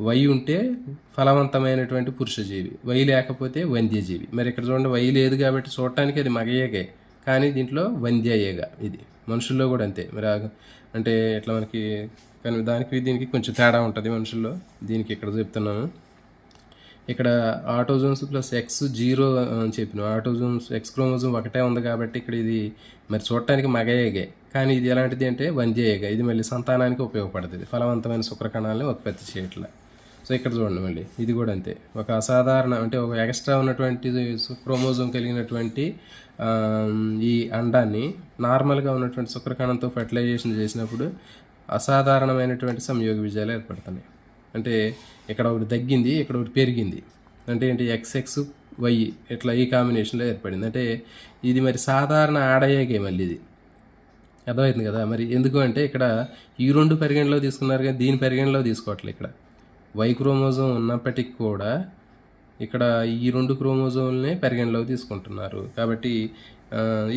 వై ఉంటే ఫలవంతమైనటువంటి పురుషజీవి, వై లేకపోతే వంద్యజీవి. మరి ఇక్కడ చూడండి వై లేదు కాబట్టి చూడటానికి అది మగయేగే, కానీ దీంట్లో వంద్యయేగా. ఇది మనుషుల్లో కూడా అంతే. మరి అంటే ఇట్లా మనకి కానీ దీనికి కొంచెం తేడా ఉంటుంది మనుషుల్లో. దీనికి ఇక్కడ చెప్తున్నాను, ఇక్కడ ఆటోజోమ్స్ ప్లస్ ఎక్స్ 0 అని చెప్పినాం, ఆటోజోమ్స్ ఎక్స్ క్రోమోజోమ్ ఒకటే ఉంది కాబట్టి ఇక్కడ ఇది మరి చూడటానికి మగయేగే, కానీ ఇది ఎలాంటిది అంటే వంద్యయేగా. ఇది మళ్ళీ సంతానానికి ఉపయోగపడుతుంది, ఫలవంతమైన శుక్రకణాలని ఉత్పత్తి చేయట్లా. సో ఇక్కడ చూడండి మళ్ళీ ఇది కూడా అంతే, ఒక అసాధారణ అంటే ఒక ఎక్స్ట్రా ఉన్నటువంటి క్రోమోజోమ్ కలిగినటువంటి ఈ అండాన్ని నార్మల్గా ఉన్నటువంటి శుక్రకణంతో ఫెర్టిలైజేషన్ చేసినప్పుడు అసాధారణమైనటువంటి సంయోగ బీజాలు ఏర్పడుతున్నాయి. అంటే ఇక్కడ ఒకటి తగ్గింది, ఇక్కడ ఒకటి పెరిగింది, అంటే ఏంటి ఎక్స్ వై ఇట్లా ఈ కాంబినేషన్లో ఏర్పడింది. అంటే ఇది మరి సాధారణ ఆడయ్యేకే మళ్ళీ ఇది అర్థమవుతుంది కదా. మరి ఎందుకు అంటే ఇక్కడ ఈ రెండు పరిగణలో తీసుకున్నారు కానీ దీని పరిగణలో తీసుకోవట్లేదు. ఇక్కడ వై క్రోమోజోమ్ ఉన్నప్పటికీ కూడా ఇక్కడ ఈ 2 క్రోమోజోమ్లనే పరిగణలోకి తీసుకుంటున్నారు. కాబట్టి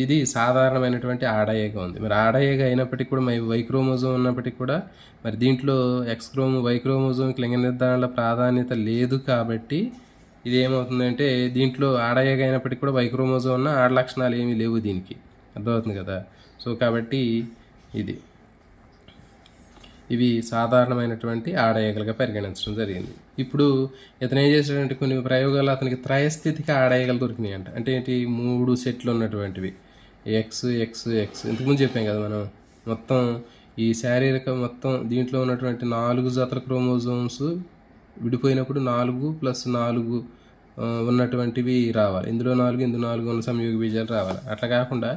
ఇది సాధారణమైనటువంటి ఆడయేగా ఉంది. మరి ఆడయేగా అయినప్పటికీ కూడా వై క్రోమోజోమ్ ఉన్నప్పటికీ కూడా మరి దీంట్లో వై క్రోమోజోమ్కి లింగ నిర్ధారణలో ప్రాధాన్యత లేదు. కాబట్టి ఇది ఏమవుతుందంటే దీంట్లో ఆడయేగా అయినప్పటికీ కూడా వై క్రోమోజోమ్ ఉన్న ఆడ లక్షణాలు ఏమీ లేవు దీనికి, అర్థమవుతుంది కదా. సో కాబట్టి ఇవి సాధారణమైనటువంటి ఆడయేగలుగా పరిగణించడం జరిగింది. ఇప్పుడు ఇతను ఏం చేసేటువంటి కొన్ని ప్రయోగాలు అతనికి త్రయస్థితిక ఆడయేగలు దొరికినాయి అంట. అంటే ఏంటి 3 సెట్లు ఉన్నటువంటివి ఎక్స్ ఇంతకుముందు చెప్పాం కదా మనం. మొత్తం ఈ శారీరక మొత్తం దీంట్లో ఉన్నటువంటి 4 జతల క్రోమోజోమ్స్ విడిపోయినప్పుడు 4 + 4 ఉన్నటువంటివి రావాలి, ఇందులో 4 ఇందులో 4 ఉన్న సంయోగ బీజాలు రావాలి. అట్లా కాకుండా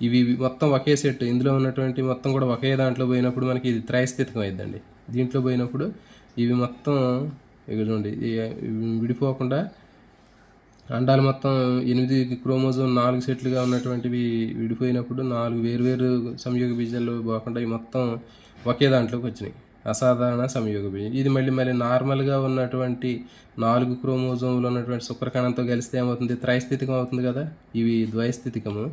ఇవి మొత్తం ఒకే సెట్, ఇందులో ఉన్నటువంటి మొత్తం కూడా ఒకే దాంట్లో పోయినప్పుడు మనకి ఇది త్రైస్థితికం అయిద్దండి. దీంట్లో పోయినప్పుడు ఇవి మొత్తం ఇక చూడండి విడిపోకుండా అండాలు మొత్తం 8 క్రోమోజోమ్ 4 సెట్లుగా ఉన్నటువంటివి విడిపోయినప్పుడు 4 వేరువేరు సంయోగ బీజాలు పోకుండా ఇవి మొత్తం ఒకే దాంట్లోకి వచ్చినాయి, అసాధారణ సంయోగ బీజం. ఇది మళ్ళీ నార్మల్గా ఉన్నటువంటి 4 క్రోమోజోములు ఉన్నటువంటి శుక్రకణంతో కలిస్తే ఏమవుతుంది, త్రైస్థితికం అవుతుంది కదా. ఇవి ద్వైస్థితికము,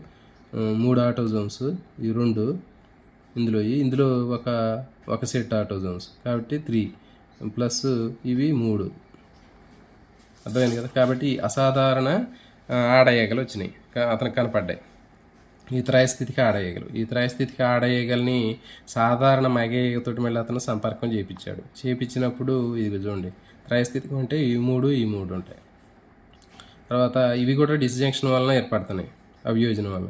3 ఆటోజోమ్స్, ఈ 2 ఇందులో ఒక సెట్ ఆటోజోమ్స్ కాబట్టి 3 ప్లస్ ఇవి 3, అర్థమైంది కదా. కాబట్టి అసాధారణ ఆడయేగలు వచ్చినాయి, అతనికి కనపడ్డాయి. ఈ త్రైస్థితికి ఆడయేగలు, ఈ త్రైస్థితికి ఆడయేగల్ని సాధారణ మగయేగతోటి మళ్ళీ అతను సంపర్కం చేయించినప్పుడు ఇది చూడండి, త్రైస్థితికం అంటే ఈ మూడు ఉంటాయి. తర్వాత ఇవి కూడా డిస్జంక్షన్ వలన ఏర్పడుతున్నాయి, అవియోజనం వల్ల.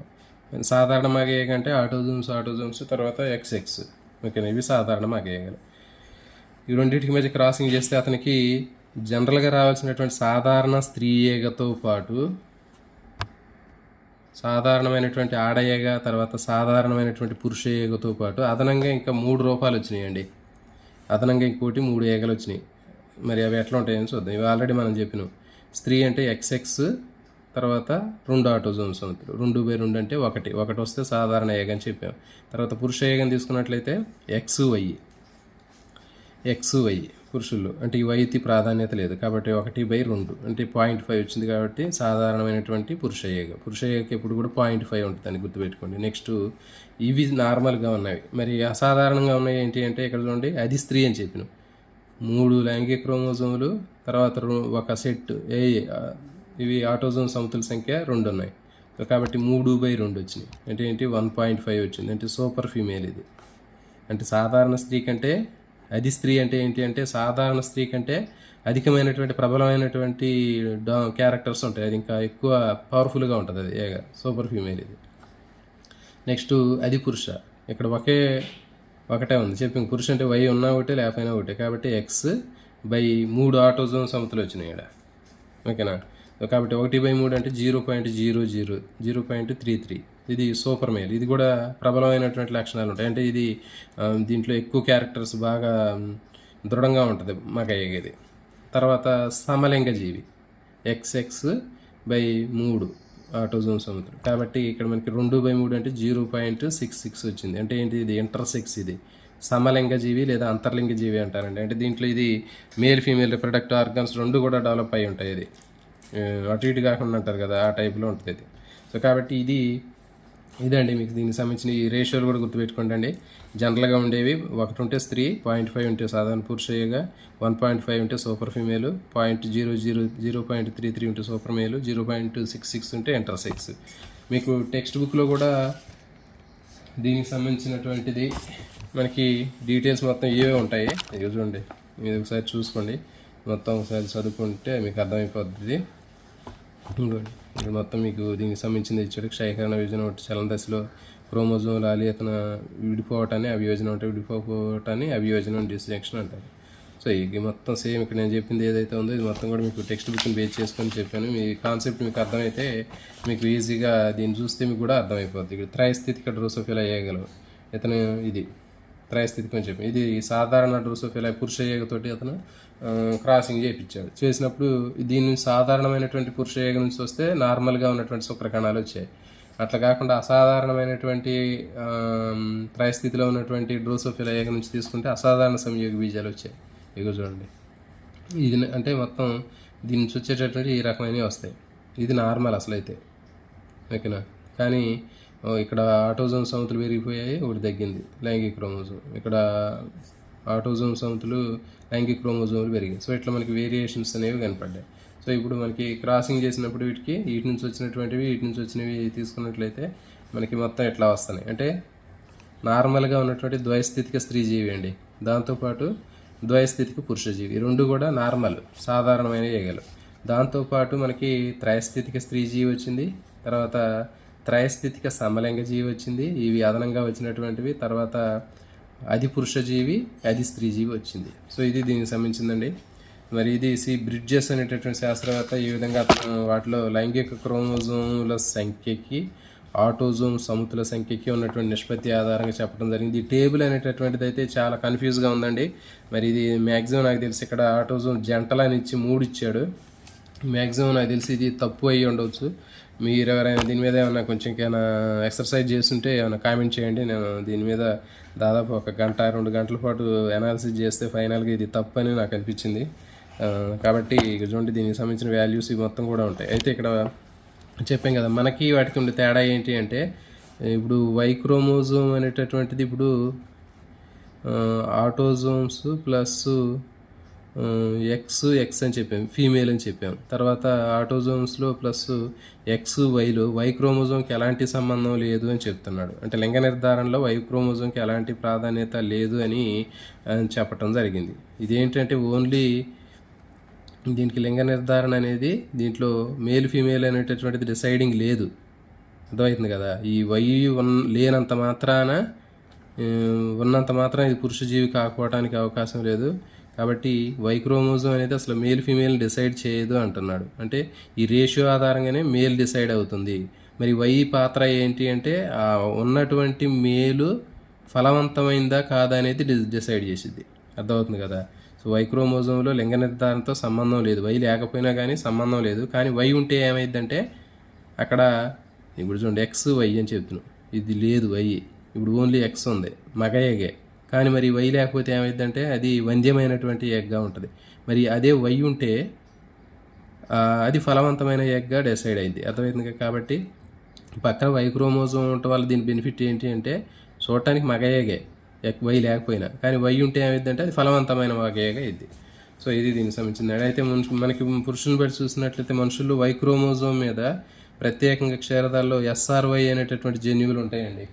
సాధారణ మగయేగ అంటే ఆటోజోమ్స్ తర్వాత XX, ఓకేనా. ఇవి సాధారణ మగయేగలు. ఈ రెండింటికి మధ్య క్రాసింగ్ చేస్తే అతనికి జనరల్గా రావాల్సినటువంటి సాధారణ స్త్రీ ఏగతో పాటు సాధారణమైనటువంటి ఆడయేగ, తర్వాత సాధారణమైనటువంటి పురుష ఏగతో పాటు అదనంగా ఇంకా 3 రూపాలు వచ్చినాయండి. అదనంగా ఇంకోటి 3 ఏగలు వచ్చినాయి. మరి అవి ఎట్లా ఉంటాయని చూద్దాం. ఇవి ఆల్రెడీ మనం చెప్పినాం. స్త్రీ అంటే XX, తర్వాత 2 ఆటోజోమ్స్ అవుతారు. 2/2 అంటే 1 వస్తే సాధారణ ఏగ అని చెప్పాం. తర్వాత పురుష ఏగని తీసుకున్నట్లయితే XY పురుషుల్లో అంటే ఈ వైతి ప్రాధాన్యత లేదు కాబట్టి 1/2 అంటే 0.5 వచ్చింది కాబట్టి సాధారణమైనటువంటి పురుష ఏగకి ఎప్పుడు కూడా 0.5 ఉంటుందని గుర్తుపెట్టుకోండి. నెక్స్ట్ ఇవి నార్మల్గా ఉన్నవి. మరి అసాధారణంగా ఉన్నాయి ఏంటి అంటే ఇక్కడ చూడండి, అది స్త్రీ అని చెప్పిన 3 లైంగిక క్రోమోజోములు, తర్వాత ఒక సెట్ ఇవి ఆటోజోమ్ సమతుల సంఖ్య 2 ఉన్నాయి కాబట్టి 3/2 వచ్చినాయి. అంటే ఏంటి 1.5 వచ్చింది, అంటే సూపర్ ఫీమేల్. ఇది అంటే సాధారణ స్త్రీ కంటే అది స్త్రీ అంటే ఏంటి అంటే సాధారణ స్త్రీ కంటే అధికమైనటువంటి ప్రబలమైనటువంటి క్యారెక్టర్స్ ఉంటాయి, అది ఇంకా ఎక్కువ పవర్ఫుల్గా ఉంటుంది, అది సూపర్ ఫీమేల్ ఇది. నెక్స్ట్ అది పురుష, ఇక్కడ ఒకటే ఉంది చెప్పి, పురుష అంటే Y ఉన్నా ఒకటే లేకపోయినా ఒకటే కాబట్టి X/3 ఆటోజోమ్ సమతులు వచ్చినాయి ఇక్కడ, ఓకేనా. కాబట్టి 1/3 అంటే 0.33, ఇది సూపర్ మేల్. ఇది కూడా ప్రబలమైనటువంటి లక్షణాలు ఉంటాయి, అంటే ఇది దీంట్లో ఎక్కువ క్యారెక్టర్స్ బాగా దృఢంగా ఉంటుంది మగయేగది. తర్వాత సమలింగ జీవి XX/3 ఆటోజోమ్ సమతులు కాబట్టి ఇక్కడ మనకి 2/3 అంటే 0.66 వచ్చింది. అంటే ఏంటి, ఇది ఇంటర్సెక్స్, ఇది సమలింగ జీవి లేదా అంతర్లింగ జీవి అంటారండి. అంటే దీంట్లో ఇది మేల్ ఫీమేల్ రిప్రొడక్టివ్ ఆర్గన్స్ 2 కూడా డెవలప్ అయి ఉంటాయి. ఇది అటు ఇటు కాకుండా అంటారు కదా, ఆ టైప్లో ఉంటుంది ఇది. సో కాబట్టి ఇదండి మీకు దీనికి సంబంధించిన ఈ రేషియోలు కూడా గుర్తుపెట్టుకోండి అండి. జనరల్గా ఉండేవి 1 ఉంటే స్త్రీ, 0.5 ఉంటే సాధారణ పురుషయ్యగా, 1.5 ఉంటే సూపర్ ఫీమేలు, 0.33 ఉంటే సూపర్ మేలు, 0.66 ఉంటే ఇంటర్సెక్స్. మీకు టెక్స్ట్ బుక్లో కూడా దీనికి సంబంధించినటువంటిది మనకి డీటెయిల్స్ మొత్తం ఇవే ఉంటాయి. ఇక చూడండి, మీరు ఒకసారి చూసుకోండి, మొత్తం ఒకసారి చదువుకుంటే మీకు అర్థమైపోతుంది. ఇంకోండి ఇక్కడ మొత్తం మీకు దీనికి సంబంధించింది ఇచ్చాడు. క్షయకరణ విభజన ఒకటి చలన దశలో క్రోమోజోముల అలియతన విడిపోవటాన్ని అవియోజనం అంటే, విడిపోవటాన్ని అవియోజనం డిస్జంక్షన్ అంటారు. సో ఇది మొత్తం సేమ్ ఇక్కడ నేను చెప్పింది ఏదైతే ఉందో ఇది మొత్తం కూడా మీకు టెక్స్ట్ బుక్ని బేస్ చేసుకొని చెప్పాను. మీ కాన్సెప్ట్ మీకు అర్థమైతే మీకు ఈజీగా దీన్ని చూస్తే మీకు కూడా అర్థమైపోతుంది. ఇక్కడ త్రైస్థితిక డ్రోసోఫిలా ఏగలు ఇతను ఇది త్రైస్థితికం అని చెప్పి, ఇది సాధారణ డ్రోసోఫిలా పురుష ఏగతోటి అతను క్రాసింగ్ చేసినప్పుడు దీని సాధారణమైనటువంటి పురుష ఏగ నుంచి వస్తే నార్మల్గా ఉన్నటువంటి శుక్రకణాలు వచ్చాయి. అట్లా కాకుండా అసాధారణమైనటువంటి త్రైస్థితిలో ఉన్నటువంటి డ్రోసోఫిలా ఏగ నుంచి తీసుకుంటే అసాధారణ సంయోగ బీజాలు వచ్చాయి. ఇగో చూడండి, ఇది అంటే మొత్తం దీని నుంచి వచ్చేటటువంటి ఈ రకమైనవి వస్తాయి. ఇది నార్మల్ అసలు అయితే, ఓకేనా. కానీ ఇక్కడ ఆటోజోమ్ సమతులు పెరిగిపోయాయి, ఒకటి తగ్గింది లైంగిక క్రోమోజోమ్. ఇక్కడ ఆటోజోమ్ సమతులు లైంగిక క్రోమోజోములు పెరిగాయి. సో ఇట్లా మనకి వేరియేషన్స్ అనేవి కనపడ్డాయి. సో ఇప్పుడు మనకి క్రాసింగ్ చేసినప్పుడు వీటి నుంచి వచ్చినటువంటివి వీటి నుంచి వచ్చినవి తీసుకున్నట్లయితే మనకి మొత్తం ఎట్లా వస్తున్నాయి అంటే నార్మల్గా ఉన్నటువంటి ద్వైస్థితిక స్త్రీజీవి అండి, దాంతోపాటు ద్వైస్థితిక పురుషజీవి, రెండు కూడా నార్మల్ సాధారణమైన ఏగలు. దాంతోపాటు మనకి త్రైస్థితిక స్త్రీజీవి వచ్చింది, తర్వాత త్రైస్థితిక సమలింగ జీవి వచ్చింది, ఇవి అదనంగా వచ్చినటువంటివి. తర్వాత అది పురుషజీవి, అది స్త్రీజీవి వచ్చింది. సో ఇది దీనికి సంబంధించిందండి. మరి ఇది బ్రిడ్జెస్ అనేటటువంటి శాస్త్రవేత్త ఈ విధంగా వాటిలో లైంగిక క్రోమోజోముల సంఖ్యకి ఆటోజోమ్ సముతుల సంఖ్యకి ఉన్నటువంటి నిష్పత్తి ఆధారంగా చెప్పడం జరిగింది. ఈ టేబుల్ అనేటటువంటిది అయితే చాలా కన్ఫ్యూజ్గా ఉందండి. మరి ఇది మ్యాక్సిమం నాకు తెలిసి ఇక్కడ ఆటోజోమ్ జంటలని ఇచ్చి 3 ఇచ్చాడు. మ్యాక్సిమం నాకు తెలిసి ఇది తప్పు అయ్యి ఉండవచ్చు. మీరు ఎవరైనా దీని మీద ఏమైనా కొంచెం ఏమైనా ఎక్సర్సైజ్ చేస్తుంటే ఏమైనా కామెంట్ చేయండి. నేను దీని మీద దాదాపు 1 గంట 2 గంటల పాటు అనాలిసిస్ చేస్తే ఫైనల్గా ఇది తప్పు అని నాకు అనిపించింది. కాబట్టి చూడండి, దీనికి సంబంధించిన వాల్యూస్ ఇవి మొత్తం కూడా ఉంటాయి. అయితే ఇక్కడ చెప్పాం కదా, మనకి వాటికి ఉండే తేడా ఏంటి అంటే, ఇప్పుడు వై క్రోమోజోమ్ అనేటటువంటిది ఇప్పుడు ఆటోజోమ్స్ ప్లస్ ఎక్స్ అని చెప్పాము, ఫీమేల్ అని చెప్పాము. తర్వాత ఆటోజోమ్స్లో ప్లస్ వైలో వై క్రోమోజోమ్కి ఎలాంటి సంబంధం లేదు అని చెప్తున్నాడు. అంటే లింగ నిర్ధారణలో వై క్రోమోజోమ్కి ఎలాంటి ప్రాధాన్యత లేదు అని చెప్పటం జరిగింది. ఇదేంటంటే ఓన్లీ దీనికి లింగ నిర్ధారణ అనేది దీంట్లో మేల్ ఫీమేల్ అనేటటువంటిది డిసైడింగ్ లేదు. అర్థమవుతుంది కదా. ఈ వై లేనంత మాత్రాన ఉన్నంత మాత్రం ఇది పురుష జీవి కాకపోవడానికి అవకాశం లేదు. కాబట్టి వై క్రోమోజోమ్ అనేది అసలు మేల్ ఫీమేల్ డిసైడ్ చేయదు అంటున్నాడు. అంటే ఈ రేషియో ఆధారంగానే మేల్ డిసైడ్ అవుతుంది. మరి వై పాత్ర ఏంటి అంటే ఉన్నటువంటి మేలు ఫలవంతమైందా కాదా అనేది డిసైడ్ చేసిద్ది. అర్థమవుతుంది కదా. సో వై క్రోమోజోమ్లో లింగ నిర్ధారణతో సంబంధం లేదు. వై లేకపోయినా కానీ సంబంధం లేదు. కానీ వై ఉంటే ఏమైందంటే అక్కడ ఇప్పుడు చూడండి వై అని చెప్తున్నాం, ఇది లేదు వై, ఇప్పుడు ఓన్లీ ఎక్స్ ఉంది, మగ ఎగే. కానీ మరి వై లేకపోతే ఏమైందంటే అది వంద్యమైనటువంటి ఎగ్గా ఉంటుంది. మరి అదే వై ఉంటే అది ఫలవంతమైన ఎగ్గా డిసైడ్ అయింది. అర్థమైంది. కాబట్టి పక్కన వై క్రోమోజోమ్ ఉండటం వల్ల దీని బెనిఫిట్ ఏంటి అంటే చూడటానికి మగ ఎగే వై లేకపోయినా, కానీ వై ఉంటే ఏమైందంటే అది ఫలవంతమైన మగగా అయింది. సో ఇది దీనికి సంబంధించింది. అయితే మనకి పురుషుని బట్టి చూసినట్లయితే మనుషుల్లో వై క్రోమోజోమ్ మీద ప్రత్యేకంగా క్షీరదాల్లో SRY అనేటటువంటి జన్యువులు ఉంటాయండి.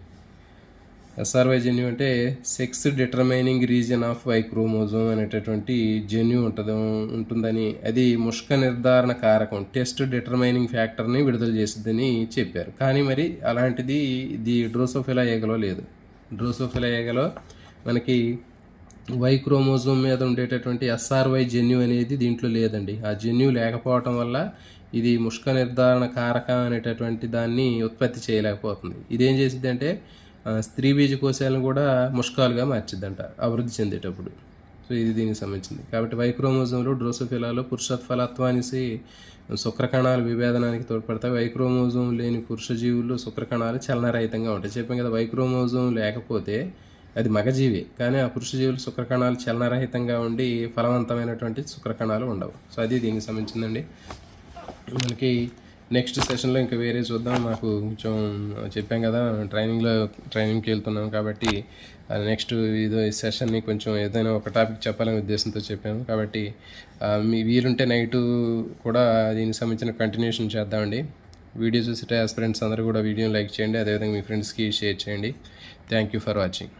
SRY జన్యువు అంటే sex determining reason of why chromosome అనేటటువంటి జన్యువు ఉంటుందని, అది ముష్క నిర్ధారణ కారకం టెస్ట్ డిటర్మైనింగ్ ఫ్యాక్టర్ని విడుదల చేసిద్దని చెప్పారు. కానీ మరి అలాంటిది ఇది డ్రోసోఫిలా ఏగలో లేదు. డ్రోసోఫిలా ఏగలో మనకి వై క్రోమోజోమ్ మీద ఉండేటటువంటి SRY జన్యువు అనేది దీంట్లో లేదండి. ఆ జన్యువు లేకపోవటం వల్ల ఇది ముష్క నిర్ధారణ కారకం అనేటటువంటి దాన్ని ఉత్పత్తి చేయలేకపోతుంది. ఇదేం చేసిద్ది అంటే స్త్రీ బీజకోశాలను కూడా ముష్కాలుగా మార్చిద్దంట అభివృద్ధి చెందేటప్పుడు. సో ఇది దీనికి సంబంధించింది. కాబట్టి వై క్రోమోజోమ్లో డ్రోసోఫిలాలో పురుషత్ఫలత్వానికి శుక్రకణాలు విభేదనానికి తోడ్పడతాయి. వై క్రోమోజోమ్ లేని పురుష జీవుల్లో శుక్రకణాలు చలనరహితంగా ఉంటాయి. చెప్పాం కదా, వై క్రోమోజోమ్ లేకపోతే అది మగజీవి, కానీ ఆ పురుష జీవులు శుక్రకణాలు చలనరహితంగా ఉండి ఫలవంతమైనటువంటి శుక్రకణాలు ఉండవు. సో అది దీనికి సంబంధించిందండి. మనకి నెక్స్ట్ సెషన్లో ఇంకా వేరే చూద్దాం. మాకు కొంచెం చెప్పాం కదా, ట్రైనింగ్కి వెళ్తున్నాం కాబట్టి నెక్స్ట్ ఇదో ఈ సెషన్ని కొంచెం ఏదైనా ఒక టాపిక్ చెప్పాలనే ఉద్దేశంతో చెప్పాము. కాబట్టి మీ వీలుంటే నైటు కూడా దీనికి సంబంధించిన కంటిన్యూషన్ చేద్దామండి. వీడియో చూసేట ఆస్పిరెంట్స్ అందరూ కూడా వీడియోని లైక్ చేయండి, అదేవిధంగా మీ ఫ్రెండ్స్కి షేర్ చేయండి. Thank you for watching.